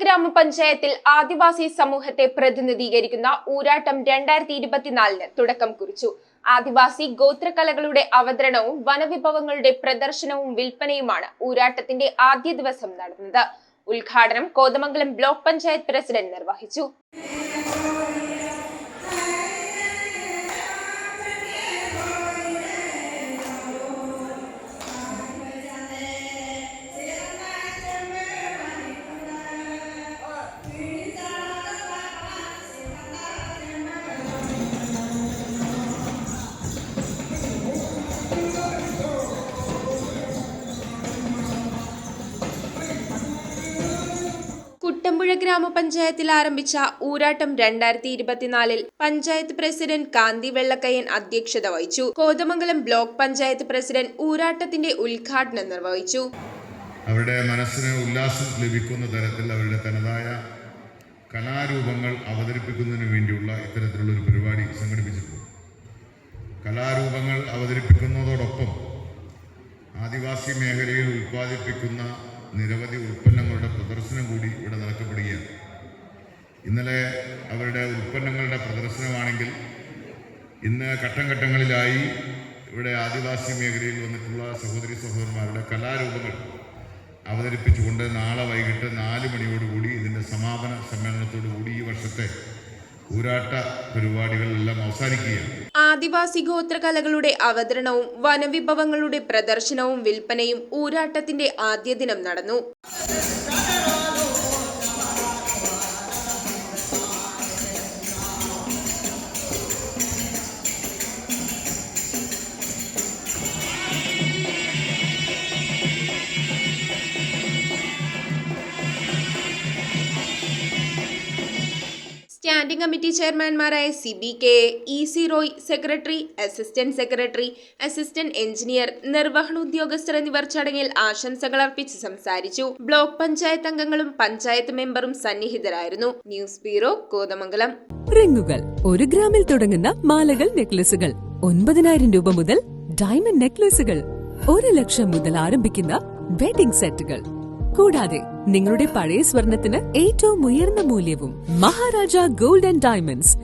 ഗ്രാമപഞ്ചായത്തിൽ ആദിവാസി സമൂഹത്തെ പ്രതിനിധീകരിക്കുന്ന ഊരാട്ടം 2024 തുടക്കം കുറിച്ചു. ആദിവാസി ഗോത്രകലകളുടെ അവതരണവും വനവിഭവങ്ങളുടെ പ്രദർശനവും വിൽപ്പനയുമാണ് ഊരാട്ടത്തിന്റെ ആദ്യ ദിവസം നടന്നത്. ഉദ്ഘാടനം കോതമംഗലം ബ്ലോക്ക് പഞ്ചായത്ത് പ്രസിഡന്റ് നിർവഹിച്ചു. കുട്ടമ്പുഴ ഗ്രാമപഞ്ചായത്തിൽ ആരംഭിച്ച ഊരാട്ടം 2024 പഞ്ചായത്ത് പ്രസിഡന്റ് കാന്തി വെള്ളക്കയ്യൻ അധ്യക്ഷത വഹിച്ചു. കോതമംഗലം ബ്ലോക്ക് പഞ്ചായത്ത് പ്രസിഡന്റ് ഊരാട്ടത്തിന്റെ ഉദ്ഘാടനം നിർവഹിച്ചു. അവരുടെ മനസ്സിന് ഉല്ലാസം ലഭിക്കുന്ന തരത്തിൽ അവരുടെ തനതായ കലാരൂപങ്ങൾ അവതരിപ്പിക്കുന്നതിന് വേണ്ടിയുള്ള ഇത്തരത്തിലുള്ള ഒരു പരിപാടി സംഘടിപ്പിച്ചിട്ടുണ്ട്. കലാരൂപങ്ങൾ അവതരിപ്പിക്കുന്നതോടൊപ്പം ആദിവാസി മേഖലയിൽ ഉൽപ്പാദിപ്പിക്കുന്ന നിരവധി ഉൽപ്പന്നങ്ങളുടെ പ്രദർശനം കൂടി ഇവിടെ നടക്കപ്പെടുകയാണ്. ഇന്നലെ അവരുടെ ഉൽപ്പന്നങ്ങളുടെ പ്രദർശനമാണെങ്കിൽ ഇന്ന് ഘട്ടം ഘട്ടങ്ങളിലായി ഇവിടെ ആദിവാസി മേഖലയിൽ വന്നിട്ടുള്ള സഹോദരി സഹോദരന്മാരുടെ കലാരൂപങ്ങൾ അവതരിപ്പിച്ചുകൊണ്ട് നാളെ വൈകിട്ട് 4 മണിയോടുകൂടി ഇതിൻ്റെ സമാപന സമ്മേളനത്തോടുകൂടി ഈ വർഷത്തെ ഊരാട്ട പരിപാടികളെല്ലാം അവസാനിക്കുകയാണ്. ആദിവാസി ഗോത്രകലകളുടെ അവതരണവും വനവിഭവങ്ങളുടെ പ്രദർശനവും വിൽപ്പനയും ഊരാട്ടത്തിന്റെ ആദ്യ ദിനം നടന്നു. സ്റ്റാൻഡിംഗ് കമ്മിറ്റി ചെയർമാൻമാരായ CBK, EC Roy, secretary, assistant secretary, assistant engineer, നിർവഹണ ഉദ്യോഗസ്ഥർ എന്നിവർ ചടങ്ങിൽ ആശംസകൾ അർപ്പിച്ച് സംസാരിച്ചു. ബ്ലോക്ക് പഞ്ചായത്ത് അംഗങ്ങളും പഞ്ചായത്ത് മെമ്പറും സന്നിഹിതരായിരുന്നു. News bureau, Kothamangalam. റിങ്ങുകൾ 1 ഗ്രാമിൽ തുടങ്ങുന്ന മാലകൾ, നെക്ലസുകൾ 9,000 രൂപ മുതൽ ഡയമണ്ട് നെക്ലസുകൾ 1 ലക്ഷം മുതൽ ആരംഭിക്കുന്ന വെഡിംഗ് സെറ്റുകൾ, കൂടാതെ നിങ്ങളുടെ പഴയ സ്വർണത്തിന് ഏറ്റവും ഉയർന്ന മൂല്യവും മഹാരാജ ഗോൾഡ് ആൻഡ് ഡയമണ്ട്സ്